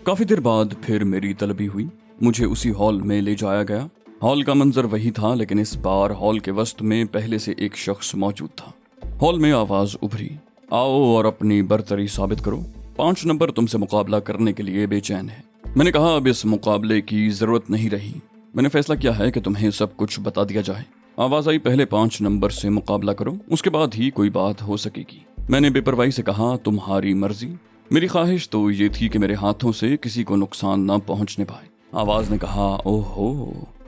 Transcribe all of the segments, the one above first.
काफी देर बाद फिर मेरी तलबी हुई। मुझे उसी हॉल में ले जाया गया। हॉल का मंजर वही था, लेकिन इस बार हॉल के वस्त में पहले से एक शख्स मौजूद था। हॉल में आवाज उभरी, आओ और अपनी बरतरी साबित करो। 5 नंबर तुमसे मुकाबला करने के लिए बेचैन है। मैंने कहा, अब इस मुकाबले की जरूरत नहीं रही। मैंने फैसला किया है कि तुम्हें सब कुछ बता दिया जाए। आवाज आई, पहले 5 नंबर से मुकाबला करो, उसके बाद ही कोई बात हो सकेगी। मैंने बेपरवाही से कहा, तुम्हारी मर्जी। मेरी ख्वाहिश तो ये थी कि मेरे हाथों से किसी को नुकसान न पहुंचने पाए। आवाज ने कहा, ओहो,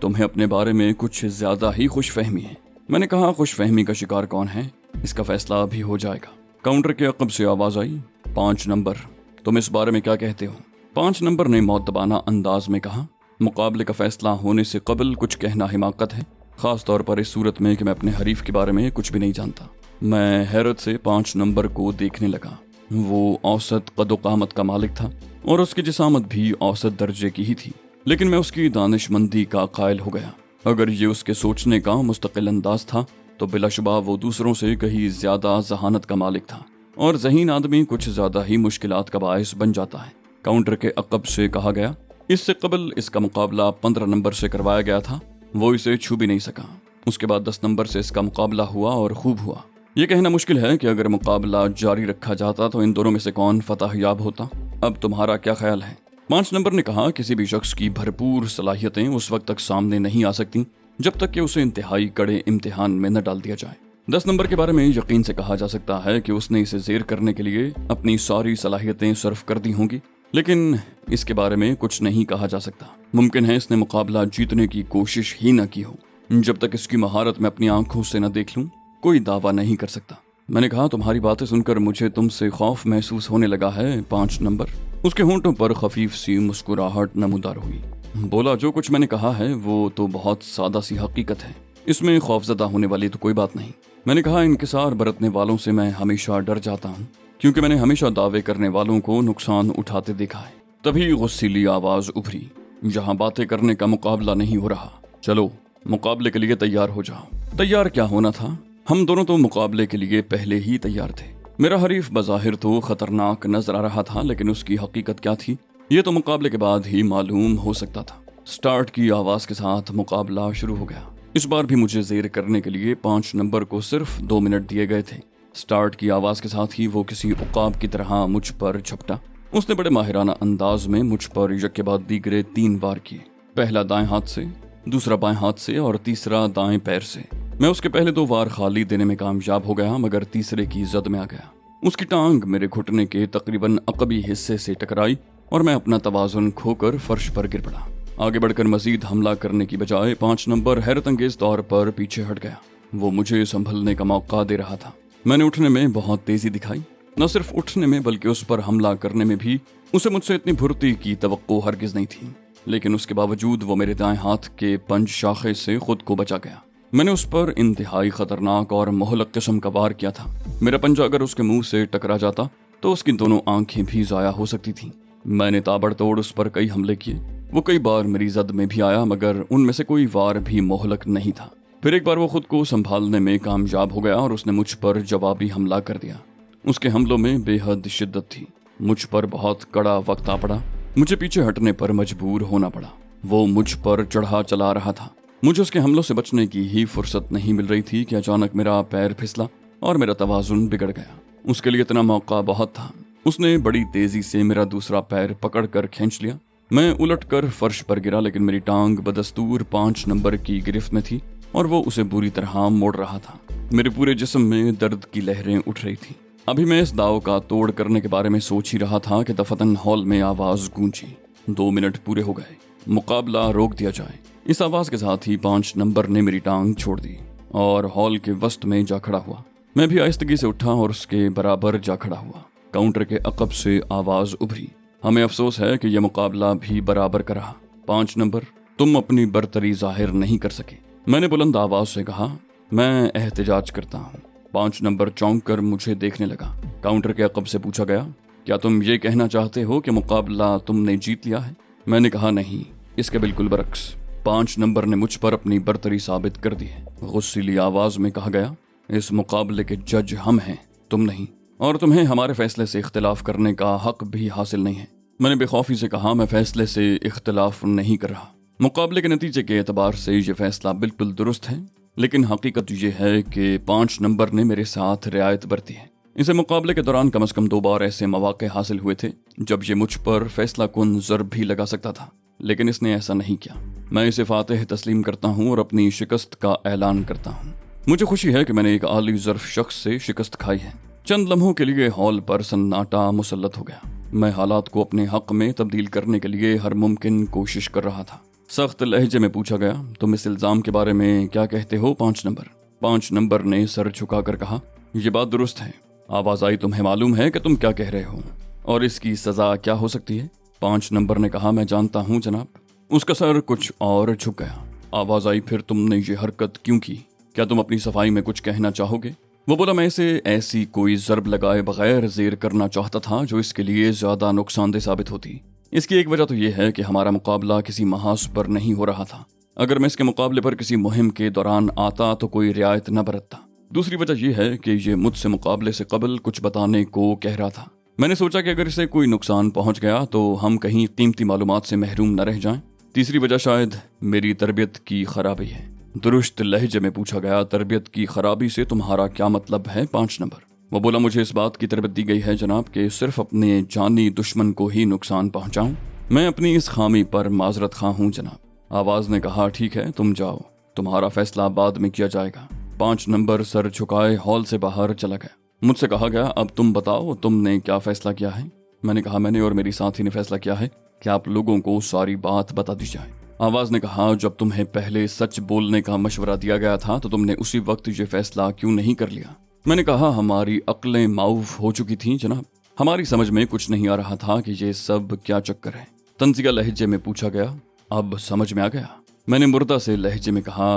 तुम्हें अपने बारे में कुछ ज्यादा ही खुशफहमी है। मैंने कहा, खुशफहमी का शिकार कौन है, इसका फैसला अभी हो जाएगा। काउंटर के अकब से आवाज आई, 5 नंबर, तुम इस बारे में क्या कहते हो? 5 नंबर ने मौतबाना अंदाज में कहा, मुकाबले का फैसला होने से कबल कुछ कहना हिमाकत है, खास तौर पर इस सूरत में कि मैं अपने हरीफ के बारे में कुछ भी नहीं जानता। मैं हैरत से 5 नंबर को देखने लगा। वो औसत कद-ओ-कामत का मालिक था और उसकी जिसामत भी औसत दर्जे की ही थी, लेकिन मैं उसकी दानिशमंदी का कायल हो गया। अगर ये उसके सोचने का मुस्तकिल अंदाज था तो बिलाशुबा वो दूसरों से कहीं ज्यादा जहानत का मालिक था, और ज़हीन आदमी कुछ ज्यादा ही मुश्किलात का बायस बन जाता है। काउंटर के अकब से कहा गया, इससे कबल इसका मुकाबला 15 नंबर से करवाया गया था, वो इसे छू भी नहीं सका। उसके बाद 10 नंबर से इसका मुकाबला हुआ और खूब हुआ। ये कहना मुश्किल है कि अगर मुकाबला जारी रखा जाता तो इन दोनों में से कौन फतह याब होता। अब तुम्हारा क्या ख्याल है? 5 नंबर ने कहा, किसी भी शख्स की भरपूर सलाहियतें उस वक्त तक सामने नहीं आ सकती जब तक कि उसे इंतहाई कड़े इम्तिहान में न डाल दिया जाए। 10 नंबर के बारे में यकीन से कहा जा सकता है कि उसने इसे जेर करने के लिए अपनी सारी सलाहियतें सर्फ कर दी होंगी, लेकिन इसके बारे में कुछ नहीं कहा जा सकता। मुमकिन है इसने मुकाबला जीतने की कोशिश ही न की हो। जब तक इसकी महारत में अपनी आंखों से न देख लूं, कोई दावा नहीं कर सकता। मैंने कहा, तुम्हारी बातें सुनकर मुझे तुमसे खौफ महसूस होने लगा है 5 नंबर। उसके होंठों पर खफीफ सी मुस्कुराहट नमूदार हुई। बोला, जो कुछ मैंने कहा है वो तो बहुत सादा सी हकीकत है, इसमें खौफजदा होने वाली तो कोई बात नहीं। मैंने कहा, इंकिसार बरतने वालों से मैं हमेशा डर जाता हूँ, क्योंकि मैंने हमेशा दावे करने वालों को नुकसान उठाते देखा है। तभी गुस्सीली आवाज उभरी, जहाँ बातें करने का मुकाबला नहीं हो रहा, चलो मुकाबले के लिए तैयार हो जाओ। तैयार क्या होना था, हम दोनों तो मुकाबले के लिए पहले ही तैयार थे। मेरा हरीफ बज़ाहिर तो खतरनाक नजर आ रहा था, लेकिन उसकी हकीकत क्या थी ये तो मुकाबले के बाद ही मालूम हो सकता था। स्टार्ट की आवाज के साथ मुकाबला शुरू हो गया। इस बार भी मुझे जेर करने के लिए 5 नंबर को सिर्फ 2 मिनट दिए गए थे। स्टार्ट की आवाज के साथ ही वो किसी उकाब की तरह मुझ पर झपटा। उसने बड़े माहिराना अंदाज में मुझ पर यके बाद दीगरे 3 वार किए। पहला दाएं हाथ से, दूसरा बाएं हाथ से और तीसरा दाएं पैर से। मैं उसके पहले 2 वार खाली देने में कामयाब हो गया, मगर तीसरे की जद में आ गया। उसकी टांग मेरे घुटने के तकरीबन अकबी हिस्से से टकराई और मैं अपना तवाजुन खोकर फर्श पर गिर पड़ा। आगे बढ़कर मजीद हमला करने की बजाय 5 नंबर हैरत अंगेज तौर पर पीछे हट गया। वो मुझे संभलने का मौका दे रहा था। मैंने उठने में बहुत तेजी दिखाई, न सिर्फ उठने में बल्कि उस पर हमला करने में भी। उसे मुझसे इतनी फुर्ती की तवक्को हरगिज नहीं थी, लेकिन उसके बावजूद वो मेरे दाएं हाथ के पंज शाखे से खुद को बचा गया। मैंने उस पर इंतहाई खतरनाक और मोहलक किस्म का वार किया था। मेरा पंजा अगर उसके मुंह से टकरा जाता तो उसकी दोनों आंखें भी जाया हो सकती थी। मैंने ताबड़तोड़ उस पर कई हमले किए। वो कई बार मेरी जद में भी आया, मगर उनमें से कोई वार भी मोहलक नहीं था। फिर एक बार वो खुद को संभालने में कामयाब हो गया और उसने मुझ पर जवाबी हमला कर दिया। उसके हमलों में बेहद शिद्दत थी। मुझ पर बहुत कड़ा वक्त आ पड़ा। मुझे पीछे हटने पर मजबूर होना पड़ा। वो मुझ पर चढ़ा चला रहा था। मुझे उसके हमलों से बचने की ही फुर्सत नहीं मिल रही थी कि अचानक मेरा पैर फिसला और मेरा तवाजुन बिगड़ गया। उसके लिए इतना मौका बहुत था। उसने बड़ी तेजी से मेरा दूसरा पैर पकड़कर खींच लिया। मैं उलटकर फर्श पर गिरा, लेकिन मेरी टांग बदस्तूर 5 नंबर की गिरफ्त में थी और वो उसे बुरी तरह मोड़ रहा था। मेरे पूरे जिस्म में दर्द की लहरें उठ रही थी। अभी मैं इस दाव का तोड़ करने के बारे में सोच ही रहा था कि दफतन हॉल में आवाज गूंजी। 2 मिनट पूरे हो गए, मुकाबला रोक दिया जाए। इस आवाज के साथ ही 5 नंबर ने मेरी टांग छोड़ दी और हॉल के वस्त में जा खड़ा हुआ। मैं भी आहिस्तगी से उठा और उसके बराबर जा खड़ा हुआ। काउंटर के अकब से आवाज उभरी, हमें अफसोस है कि यह मुकाबला भी बराबर का रहा। 5 नंबर, तुम अपनी बरतरी जाहिर नहीं कर सके। मैंने बुलंद आवाज से कहा, मैं एहतजाज करता हूँ। 5 नंबर चौंक कर मुझे देखने लगा। काउंटर के अकब से पूछा गया, क्या तुम ये कहना चाहते हो कि मुकाबला तुमने जीत लिया है? मैंने कहा, नहीं, इसके बिल्कुल बरक्स। 5 नंबर ने मुझ पर अपनी बरतरी साबित कर दी है। गुस्सीली आवाज में कहा गया, इस मुकाबले के जज हम हैं, तुम नहीं, और तुम्हें हमारे फैसले से इख्तिलाफ करने का हक भी हासिल नहीं है। मैंने बेखौफी से कहा, मैं फैसले से इख्तलाफ नहीं कर रहा। मुकाबले के नतीजे के एतबार से ये फैसला बिल्कुल दुरुस्त है, लेकिन हकीकत ये है कि 5 नंबर ने मेरे साथ रियायत बरती है। इसे मुकाबले के दौरान कम से कम 2 बार ऐसे मौके हासिल हुए थे जब ये मुझ पर फैसला कुन ज़र्ब भी लगा सकता था, लेकिन इसने ऐसा नहीं किया। मैं इसे फातेह तस्लीम करता हूँ और अपनी शिकस्त का ऐलान करता हूँ। मुझे खुशी है कि मैंने एक आली ज़र्फ शख्स से शिकस्त खाई है। चंद लम्हों के लिए हॉल पर सन्नाटा मुसल्लत हो गया। मैं हालात को अपने हक में तब्दील करने के लिए हर मुमकिन कोशिश कर रहा था। सख्त लहजे में पूछा गया, तुम इस इल्ज़ाम के बारे में क्या कहते हो 5 नंबर? 5 नंबर ने सर झुकाकर कहा, यह बात दुरुस्त है। आवाज़ आई, तुम्हें मालूम है कि तुम क्या कह रहे हो और इसकी सज़ा क्या हो सकती है? 5 नंबर ने कहा, मैं जानता हूँ जनाब। उसका सर कुछ और झुक गया। आवाज़ आई, फिर तुमने ये हरकत क्यों की? क्या तुम अपनी सफाई में कुछ कहना चाहोगे? वो बोला, मैं इसे ऐसी कोई ज़र्ब लगाए बगैर ज़ेर करना चाहता था जो इसके लिए ज़्यादा नुकसानदेह साबित होती। इसकी एक वजह तो यह है कि हमारा मुकाबला किसी महाज पर नहीं हो रहा था। अगर मैं इसके मुकाबले पर किसी मुहिम के दौरान आता तो कोई रियायत न बरतता। दूसरी वजह यह है कि ये मुझसे मुकाबले से कबल कुछ बताने को कह रहा था। मैंने सोचा कि अगर इसे कोई नुकसान पहुंच गया तो हम कहीं कीमती मालूमात से महरूम न रह जाएं। तीसरी वजह शायद मेरी तरबियत की खराबी है। दुरुस्त लहजे में पूछा गया, तरबियत की खराबी से तुम्हारा क्या मतलब है 5 नंबर? वो बोला, मुझे इस बात की तरबियत दी गई है जनाब कि सिर्फ अपने जानी दुश्मन को ही नुकसान पहुंचाऊं। मैं अपनी इस खामी पर माजरत खा हूं जनाब। आवाज ने कहा, ठीक है, तुम जाओ, तुम्हारा फैसला बाद में किया जाएगा। 5 नंबर सर झुकाए हॉल से बाहर चला गया। मुझसे कहा गया, अब तुम बताओ, तुमने क्या फैसला किया है? मैंने कहा, मैंने और मेरी साथी ने फैसला किया है कि आप लोगों को सारी बात बता दी जाए। आवाज ने कहा, जब तुम्हें पहले सच बोलने का मशवरा दिया गया था तो तुमने उसी वक्त ये फैसला क्यों नहीं कर लिया? मैंने कहा, हमारी अक्लें माऊफ हो चुकी थीं जनाब। हमारी समझ में कुछ नहीं आ रहा था कि ये सब क्या चक्कर है। तंजिया लहजे में पूछा गया, अब समझ में आ गया? मैंने मुर्दा से लहजे में कहा,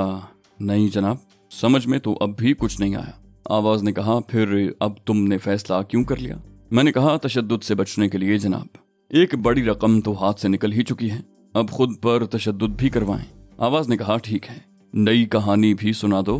नहीं जनाब, समझ में तो अब भी कुछ नहीं आया। आवाज ने कहा, फिर अब तुमने फैसला क्यों कर लिया? मैंने कहा, तशद्दुद से बचने के लिए जनाब। एक बड़ी रकम तो हाथ से निकल ही चुकी है, अब खुद पर तशद्दुद भी करवाएं। आवाज ने कहा, ठीक है, नई कहानी भी सुना दो।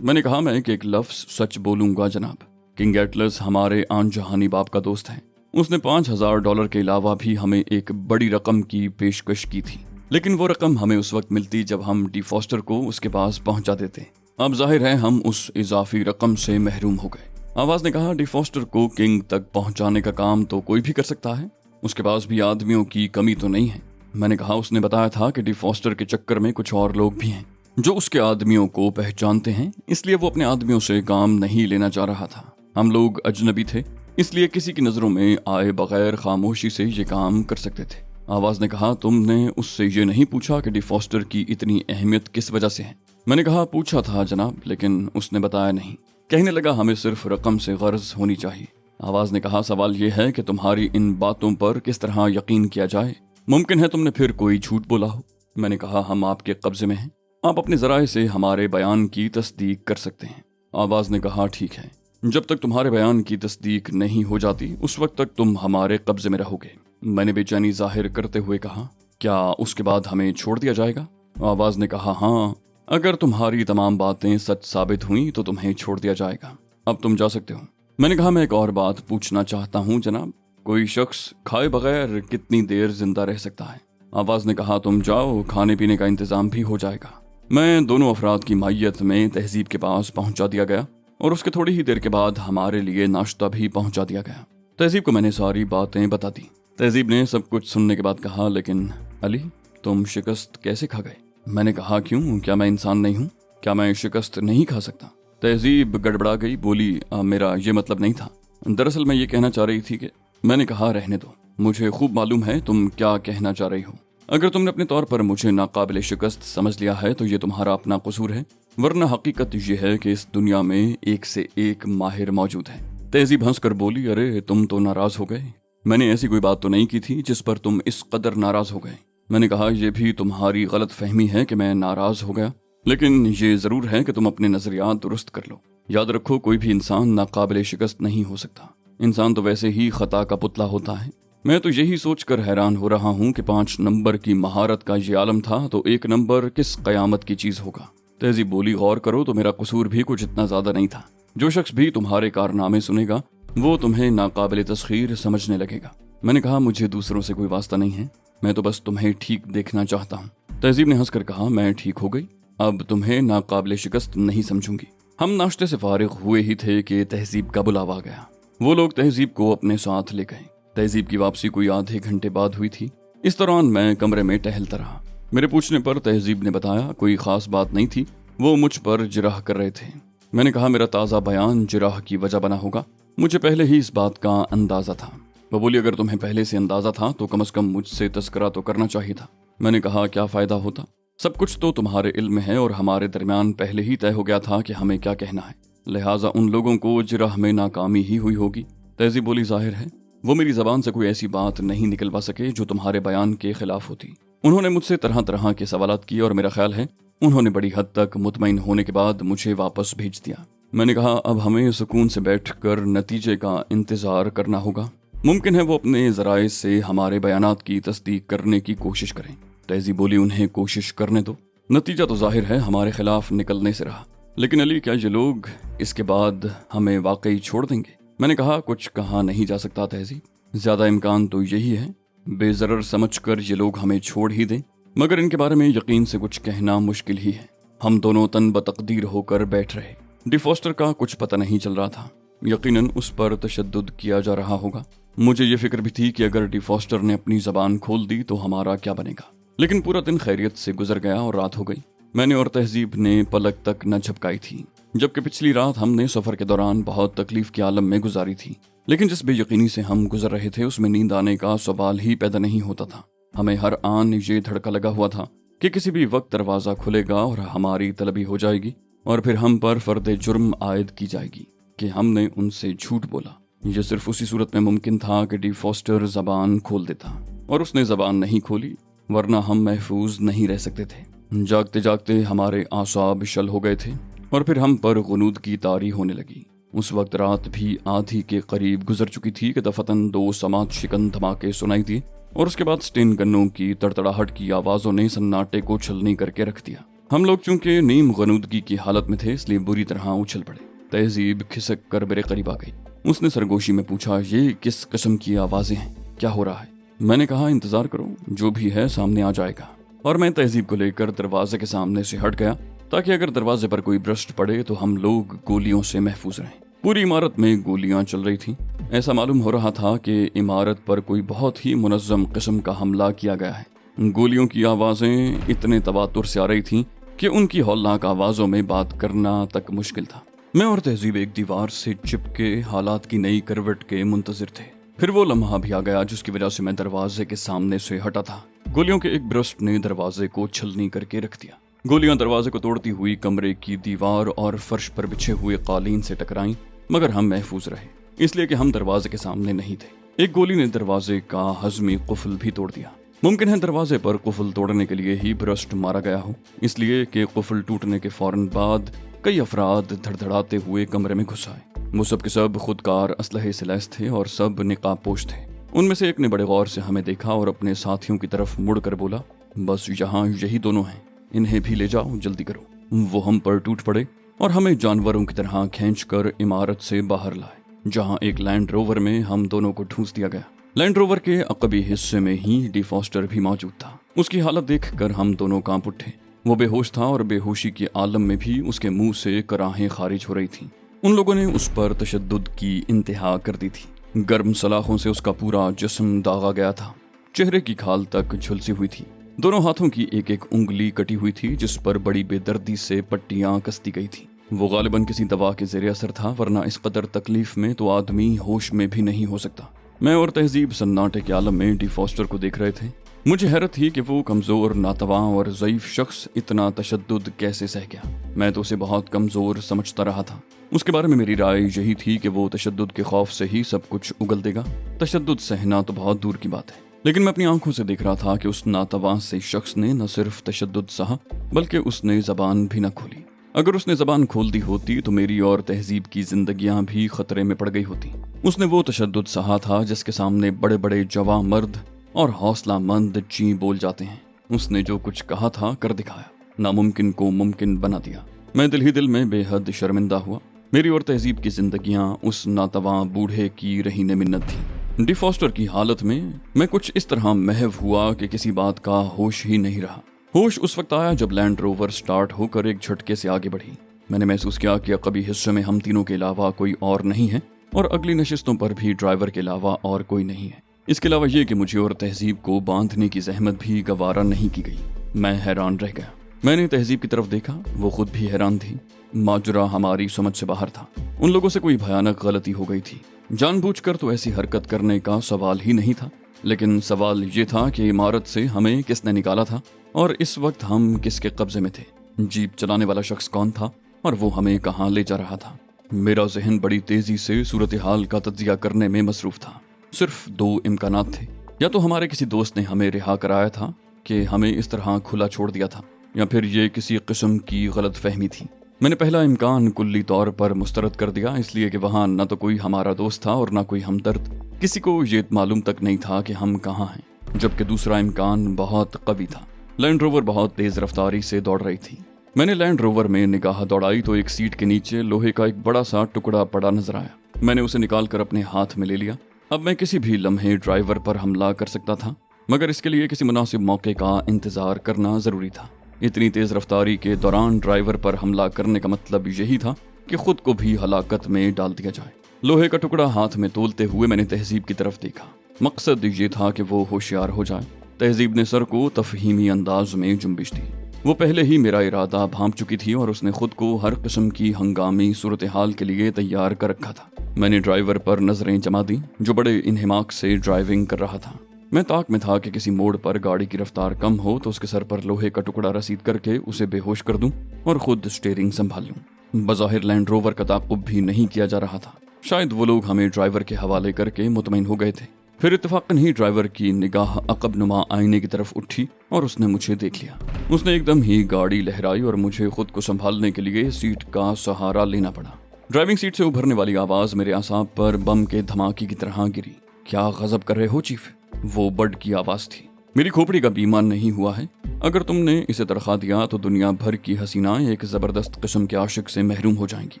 मैंने कहा, मैं एक लफ्ज सच बोलूंगा जनाब। किंग एटलस हमारे आन जहानी बाप का दोस्त है। उसने $5000 के अलावा भी हमें एक बड़ी रकम की पेशकश की थी, लेकिन वो रकम हमें उस वक्त मिलती जब हम डी फॉस्टर को उसके पास पहुंचा देते। अब जाहिर है हम उस इजाफी रकम से महरूम हो गए। आवाज ने कहा, डी फॉस्टर को किंग तक पहुंचाने का काम तो कोई भी कर सकता है, उसके पास भी आदमियों की कमी तो नहीं है। मैंने कहा, उसने बताया था कि डी फॉस्टर के चक्कर में कुछ और लोग भी हैं जो उसके आदमियों को पहचानते हैं, इसलिए वो अपने आदमियों से काम नहीं लेना चाह रहा था। हम लोग अजनबी थे, इसलिए किसी की नजरों में आए बगैर खामोशी से ये काम कर सकते थे। आवाज ने कहा, तुमने उससे ये नहीं पूछा कि डी फॉस्टर की इतनी अहमियत किस वजह से है? मैंने कहा, पूछा था जनाब, लेकिन उसने बताया नहीं। कहने लगा, हमें सिर्फ रकम से गर्ज होनी चाहिए। आवाज ने कहा, सवाल यह है कि तुम्हारी इन बातों पर किस तरह यकीन किया जाए? मुमकिन है तुमने फिर कोई झूठ बोला हो। मैंने कहा, हम आपके कब्जे में हैं, आप अपने जराए से हमारे बयान की तस्दीक कर सकते हैं। आवाज ने कहा, ठीक है, जब तक तुम्हारे बयान की तस्दीक नहीं हो जाती उस वक्त तक तुम हमारे कब्जे में रहोगे। मैंने बेचैनी जाहिर करते हुए कहा, क्या उसके बाद हमें छोड़ दिया जाएगा? आवाज ने कहा, हाँ, अगर तुम्हारी तमाम बातें सच साबित हुई तो तुम्हें छोड़ दिया जाएगा। अब तुम जा सकते हो। मैंने कहा, मैं एक और बात पूछना चाहता हूँ जनाब, कोई शख्स खाए बगैर कितनी देर जिंदा रह सकता है? आवाज ने कहा, तुम जाओ, खाने पीने का इंतजाम भी हो जाएगा। मैं दोनों अफराद की माहियत में तहजीब के पास पहुंचा दिया गया और उसके थोड़ी ही देर के बाद हमारे लिए नाश्ता भी पहुंचा दिया गया। तहजीब को मैंने सारी बातें बता दी। तहजीब ने सब कुछ सुनने के बाद कहा, लेकिन अली, तुम शिकस्त कैसे खा गए? मैंने कहा, क्यों, क्या मैं इंसान नहीं हूँ? क्या मैं शिकस्त नहीं खा सकता? तहजीब गड़बड़ा गई, बोली, मेरा ये मतलब नहीं था, दरअसल मैं ये कहना चाह रही थी कि। मैंने कहा, रहने दो, मुझे खूब मालूम है तुम क्या कहना चाह रही हो। अगर तुमने अपने तौर पर मुझे नाकाबिले शिकस्त समझ लिया है तो ये तुम्हारा अपना कसूर है, वरना हकीकत ये है कि इस दुनिया में एक से एक माहिर मौजूद है। तहजीब हंसकर बोली, अरे तुम तो नाराज हो गए। मैंने ऐसी कोई बात तो नहीं की थी जिस पर तुम इस कदर नाराज हो गए। मैंने कहा, यह भी तुम्हारी गलत फहमी है कि मैं नाराज हो गया, लेकिन ये जरूर है कि तुम अपने नजरियात दुरुस्त कर लो। याद रखो, कोई भी इंसान नाकाबिले शिकस्त नहीं हो सकता। इंसान तो वैसे ही खता का पुतला होता है। मैं तो यही सोचकर हैरान हो रहा हूँ कि 5 नंबर की महारत का ये आलम था तो 1 नंबर किस कयामत की चीज होगा। तहजीब बोली, गौर करो तो मेरा कसूर भी कुछ इतना ज्यादा नहीं था। जो शख्स भी तुम्हारे कारनामे सुनेगा वो तुम्हें नाकाबिले तस्खीर समझने लगेगा। मैंने कहा, मुझे दूसरों से कोई वास्ता नहीं है, मैं तो बस तुम्हें ठीक देखना चाहता हूँ। तहजीब ने हंसकर कहा, मैं ठीक हो गई, अब तुम्हें नाकाबिले शिकस्त नहीं समझूंगी। हम नाश्ते से फारिग हुए ही थे कि तहजीब का बुलावा आ गया। वो लोग तहजीब को अपने साथ ले गए। तहजीब की वापसी कोई आधे घंटे बाद हुई थी। इस दौरान मैं कमरे में टहलता रहा। मेरे पूछने पर तहजीब ने बताया, कोई खास बात नहीं थी, वो मुझ पर जिराह कर रहे थे। मैंने कहा, मेरा ताज़ा बयान जिराह की वजह बना होगा, मुझे पहले ही इस बात का अंदाजा था। वो बोली, अगर तुम्हें पहले से अंदाजा था तो कम से कम मुझसे तस्करा तो करना चाहिए था। मैंने कहा, क्या फ़ायदा होता, सब कुछ तो तुम्हारे इल्म में है और हमारे दरमियान पहले ही तय हो गया था कि हमें क्या कहना है, लिहाजा उन लोगों को जिराह में नाकामी ही हुई होगी। तहजीब बोली, जाहिर है वो मेरी ज़बान से कोई ऐसी बात नहीं निकलवा सके जो तुम्हारे बयान के खिलाफ होती। उन्होंने मुझसे तरह तरह के सवालात किए और मेरा ख्याल है उन्होंने बड़ी हद तक मुतमईन होने के बाद मुझे वापस भेज दिया। मैंने कहा, अब हमें सुकून से बैठकर नतीजे का इंतज़ार करना होगा। मुमकिन है वो अपने ज़राए से हमारे बयानात की तस्दीक करने की कोशिश करें। तहजीब बोली, उन्हें कोशिश करने दो, नतीजा तो जाहिर है हमारे खिलाफ निकलने से रहा, लेकिन अली क्या ये लोग इसके बाद हमें वाकई छोड़ देंगे? मैंने कहा, कुछ कहा नहीं जा सकता तहजीब, ज़्यादा इम्कान तो यही है बेज़रर समझकर ये लोग हमें छोड़ ही दें, मगर इनके बारे में यकीन से कुछ कहना मुश्किल ही है। हम दोनों तन बतकदीर होकर बैठ रहे। डी फॉस्टर का कुछ पता नहीं चल रहा था, यकीनन उस पर तशद्दुद किया जा रहा होगा। मुझे ये फिक्र भी थी कि अगर डी फॉस्टर ने अपनी ज़बान खोल दी तो हमारा क्या बनेगा। लेकिन पूरा दिन खैरियत से गुजर गया और रात हो गई। मैंने और तहजीब ने पलक तक न झपकाई थी, जबकि पिछली रात हमने सफ़र के दौरान बहुत तकलीफ के आलम में गुजारी थी। लेकिन जिस बेयकीनी से हम गुजर रहे थे उसमें नींद आने का सवाल ही पैदा नहीं होता था। हमें हर आन ये धड़का लगा हुआ था कि किसी भी वक्त दरवाज़ा खुलेगा और हमारी तलबी हो जाएगी और फिर हम पर फर्द जुर्म आयद की जाएगी कि हमने उनसे झूठ बोला। यह सिर्फ उसी सूरत में मुमकिन था कि डी फॉस्टर ज़बान खोल देता, और उसने ज़बान नहीं खोली, वरना हम महफूज नहीं रह सकते थे। जागते जागते हमारे आसाब शल हो गए थे और फिर हम पर गुनूद की तारी होने लगी। उस वक्त रात भी आधी के करीब गुजर चुकी थी कि दफतन 2 समात शिकन धमाके सुनाई दिए और उसके बाद स्टेन गन्नों की तड़तड़ाहट की आवाज़ों ने सन्नाटे को छलनी करके रख दिया। हम लोग चूंकि नीम गनूदगी की हालत में थे इसलिए बुरी तरह उछल पड़े। तहजीब खिसक कर मेरे करीब आ गई। उसने सरगोशी में पूछा, ये किस किस्म की आवाज़ें हैं, क्या हो रहा है? मैंने कहा, इंतज़ार करो, जो भी है सामने आ जाएगा। और मैं तहजीब को लेकर दरवाजे के सामने से हट गया ताकि अगर दरवाजे पर कोई भ्रष्ट पड़े तो हम लोग गोलियों से महफूज रहें। पूरी इमारत में गोलियां चल रही थीं। ऐसा मालूम हो रहा था कि इमारत पर कोई बहुत ही मुनज़्ज़म किस्म का हमला किया गया है। गोलियों की आवाज़ें इतने तवातुर से आ रही थीं कि उनकी हौलनाक आवाज़ों में बात करना तक मुश्किल था। मैं और तहजीब एक दीवार से चिपके हालात की नई करवट के मुंतज़िर थे। फिर वो लम्हा भी आ गया जिसकी वजह से मैं दरवाजे के सामने से हटा था। गोलियों के एक ब्रस्ट ने दरवाजे को छलनी करके रख दिया। गोलियां दरवाजे को तोड़ती हुई कमरे की दीवार और फर्श पर बिछे हुए कालीन से टकराईं, मगर हम महफूज रहे इसलिए कि हम दरवाजे के सामने नहीं थे। एक गोली ने दरवाजे का हज़मी कुफल भी तोड़ दिया। मुमकिन है दरवाजे पर कुफल तोड़ने के लिए ही ब्रस्ट मारा गया हो, इसलिए कि कुफल टूटने के फौरन बाद कई अफराद धड़धड़ाते हुए कमरे में घुस आए। वो सब के सब खुदकार असलहे से लैस थे और सब निकाब पोश थे। उनमें से एक ने बड़े गौर से हमें देखा और अपने साथियों की तरफ मुड़कर बोला, बस यहाँ यही दोनों हैं, इन्हें भी ले जाओ, जल्दी करो। वो हम पर टूट पड़े और हमें जानवरों की तरह खींचकर इमारत से बाहर लाए, जहाँ एक लैंड रोवर में हम दोनों को ठूंस दिया गया। लैंड रोवर के अकबी हिस्से में ही डी फॉस्टर भी मौजूद था। उसकी हालत देखकर हम दोनों कांप उठे। वो बेहोश था और बेहोशी के आलम में भी उसके मुंह से कराहें खारिज हो रही थीं। उन लोगों ने उस पर तशद्दुद की इंतहा कर दी थी। गर्म सलाखों से उसका पूरा जिस्म दागा गया था, चेहरे की खाल तक झुलसी हुई थी। दोनों हाथों की एक एक उंगली कटी हुई थी जिस पर बड़ी बेदर्दी से पट्टियां कसती गई थी। वो गालिबन किसी दवा के ज़ेरे असर था, वरना इस कदर तकलीफ में तो आदमी होश में भी नहीं हो सकता। मैं और तहजीब सन्नाटे के आलम में डी फॉस्टर को देख रहे थे। मुझे हैरत थी कि वो कमज़ोर, नातवां और ज़ईफ़ शख्स इतना तशद्दुद कैसे सह गया। मैं तो उसे बहुत कमज़ोर समझता रहा था। उसके बारे में मेरी राय यही थी कि वो तशद्दुद के खौफ से ही सब कुछ उगल देगा। तशद्दुद सहना तो बहुत दूर की बात है, लेकिन मैं अपनी आंखों से देख रहा था कि उस नातवां से शख्स ने न सिर्फ तशद्दुद सहा बल्कि उसने ज़बान भी न खोली। अगर उसने ज़बान खोल दी होती तो मेरी और तहजीब की जिंदगियां भी खतरे में पड़ गई होती। उसने वो तशद्दुद सहा था जिसके सामने बड़े बड़े जवां मर्द और हौसलामंद ची बोल जाते हैं। उसने जो कुछ कहा था कर दिखाया, नामुमकिन को मुमकिन बना दिया। मैं दिल ही दिल में बेहद शर्मिंदा हुआ। मेरी और तहजीब की जिंदगियां उस नातवां बूढ़े की रहीने मिन्नत थी। डी फॉस्टर की हालत में मैं कुछ इस तरह महव हुआ कि किसी बात का होश ही नहीं रहा। होश उस वक्त आया जब लैंड रोवर स्टार्ट होकर एक झटके से आगे बढ़ी। मैंने महसूस किया कि अकबी हिस्से में हम तीनों के अलावा कोई और नहीं है और अगली नशिस्तों पर भी ड्राइवर के अलावा और कोई नहीं है। इसके अलावा ये कि मुझे और तहजीब को बांधने की जहमत भी गवारा नहीं की गई। मैं हैरान रह गया। मैंने तहजीब की तरफ देखा, वो खुद भी हैरान थी। माजरा हमारी समझ से बाहर था। उन लोगों से कोई भयानक गलती हो गई थी। जानबूझकर तो ऐसी हरकत करने का सवाल ही नहीं था, लेकिन सवाल ये था कि इमारत से हमें किसने निकाला था और इस वक्त हम किसके कब्जे में थे। जीप चलाने वाला शख्स कौन था और वो हमें कहाँ ले जा रहा था। मेरा जहन बड़ी तेजी से सूरत हाल का तज्जिया करने में मसरूफ था। सिर्फ दो इम्कानात थे, या तो हमारे किसी दोस्त ने हमें रिहा कराया था कि हमें इस तरह खुला छोड़ दिया था, या फिर ये किसी किस्म की गलत फहमी थी। मैंने पहला इम्कान कुल्ली तौर पर मुस्तरद कर दिया, इसलिए कि वहाँ न तो कोई हमारा दोस्त था और न कोई हमदर्द। किसी को ये मालूम तक नहीं था कि हम कहाँ हैं। जबकि दूसरा इम्कान बहुत कवी था। लैंड रोवर बहुत तेज रफ्तारी से दौड़ रही थी। मैंने लैंड रोवर में निगाह दौड़ाई तो एक सीट के नीचे लोहे का एक बड़ा सा टुकड़ा पड़ा नजर आया। मैंने उसे निकालकर अपने हाथ में ले लिया। अब मैं किसी भी लम्हे ड्राइवर पर हमला कर सकता था, मगर इसके लिए किसी मुनासिब मौके का इंतजार करना जरूरी था। इतनी तेज रफ्तारी के दौरान ड्राइवर पर हमला करने का मतलब यही था कि खुद को भी हलाकत में डाल दिया जाए। लोहे का टुकड़ा हाथ में तोलते हुए मैंने तहजीब की तरफ देखा। मकसद ये था कि वो होशियार हो जाए। तहजीब ने सर को तफहीमी अंदाज में जुम्बिश दी। वो पहले ही मेरा इरादा भांप चुकी थी और उसने खुद को हर किस्म की हंगामी सूरत हाल के लिए तैयार कर रखा था। मैंने ड्राइवर पर नजरें जमा दी, जो बड़े इन्हिमाक से ड्राइविंग कर रहा था। मैं ताक में था कि किसी मोड़ पर गाड़ी की रफ्तार कम हो तो उसके सर पर लोहे का टुकड़ा रसीद करके उसे बेहोश कर दूं और खुद स्टीयरिंग संभाल लूं। बज़ाहिर लैंड रोवर का ताक़ुब भी नहीं किया जा रहा था। शायद वो लोग हमें ड्राइवर के हवाले करके मुतमईन हो गए थे। फिर इत्तफाकन ही ड्राइवर की निगाह अकब नुमा आईने की तरफ उठी और उसने मुझे देख लिया। उसने एकदम ही गाड़ी लहराई और मुझे खुद को संभालने के लिए सीट का सहारा लेना पड़ा। ड्राइविंग सीट से उभरने वाली आवाज मेरे आसाब पर बम के धमाके की तरह गिरी। क्या गजब कर रहे हो चीफ? वो बड की आवाज थी। मेरी खोपड़ी का बीमा नहीं हुआ है। अगर तुमने इसे तनख्वाह दिया तो दुनिया भर की हसीनाएं एक जबरदस्त किस्म के आशिक से महरूम हो जाएंगी।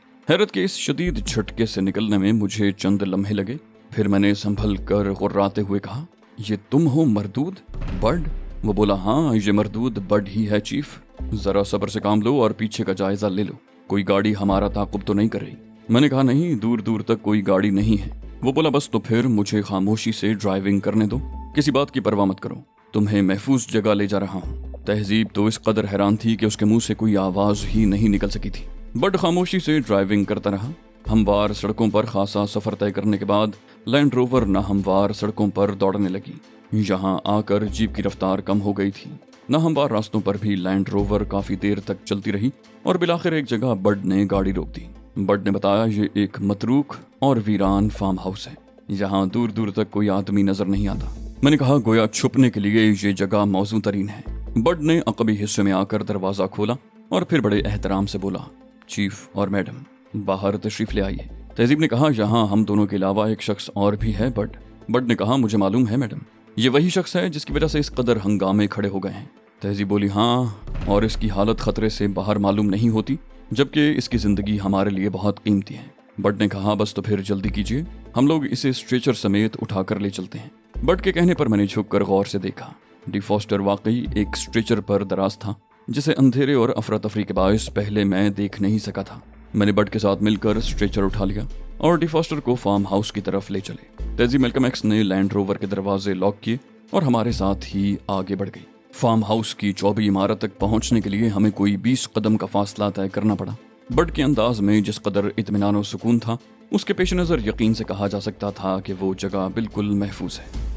हैरत के इस शदीद झटके से निकलने में मुझे चंद लम्हे लगे। फिर मैंने संभल कर गुर्राते हुए कहा, ये तुम हो मरदूद बड? वो बोला, हाँ ये मरदूद बड ही है चीफ। जरा सब्र से काम लो और पीछे का जायजा ले लो। कोई गाड़ी हमारा ताकुब तो नहीं कर रही? मैंने कहा, नहीं, दूर दूर तक कोई गाड़ी नहीं है। वो बोला, बस तो फिर मुझे खामोशी से ड्राइविंग करने दो। किसी बात की परवाह मत करो, तुम्हें महफूज जगह ले जा रहा हूँ। तहजीब तो इस कदर हैरान थी कि उसके मुंह से कोई आवाज ही नहीं निकल सकी थी। बड खामोशी से ड्राइविंग करता रहा। हमवार सड़कों पर खासा सफर तय करने के बाद लैंड रोवर नाहमवार सड़कों पर दौड़ने लगी। यहाँ आकर जीप की रफ्तार कम हो गई थी। नाहमवार रास्तों पर भी लैंड रोवर काफी देर तक चलती रही और बिलाखिर एक जगह बड ने गाड़ी रोक दी। बड ने बताया, ये एक मतरूक और वीरान फार्म हाउस है। यहाँ दूर दूर तक कोई आदमी नजर नहीं आता। मैंने कहा, गोया छुपने के लिए ये जगह मौजू तरीन है। बड ने अकबी हिस्से में आकर दरवाजा खोला और फिर बड़े एहतराम से बोला, चीफ और मैडम बाहर तशरीफ ले आइए। तहजीब ने कहा, यहाँ हम दोनों के अलावा एक शख्स और भी है बड? बड ने कहा, मुझे मालूम है मैडम, ये वही शख्स है जिसकी वजह से इस कदर हंगामे खड़े हो गए हैं। तहजीब बोली, हाँ, और इसकी हालत खतरे से बाहर मालूम नहीं होती, जबकि इसकी जिंदगी हमारे लिए बहुत कीमती है। बड ने कहा, बस तो फिर जल्दी कीजिए, हम लोग इसे स्ट्रेचर समेत उठाकर ले चलते हैं। बड के कहने पर मैंने झुककर गौर से देखा। डी फॉस्टर वाकई एक स्ट्रेचर पर दराज था, जिसे अंधेरे और अफरा तफरी के बायस पहले मैं देख नहीं सका था। मैंने बड के साथ मिलकर स्ट्रेचर उठा लिया और डी फॉस्टर को फार्म हाउस की तरफ ले चले। तहजीब मेलकम एक्स ने लैंड रोवर के दरवाजे लॉक किए और हमारे साथ ही आगे बढ़ गई। फार्म हाउस की चौबी इमारत तक पहुंचने के लिए हमें कोई 20 कदम का फासला तय करना पड़ा। बड के अंदाज में जिस कदर इत्मीनान और सुकून था, उसके पेश नज़र यकीन से कहा जा सकता था कि वो जगह बिल्कुल महफूज है।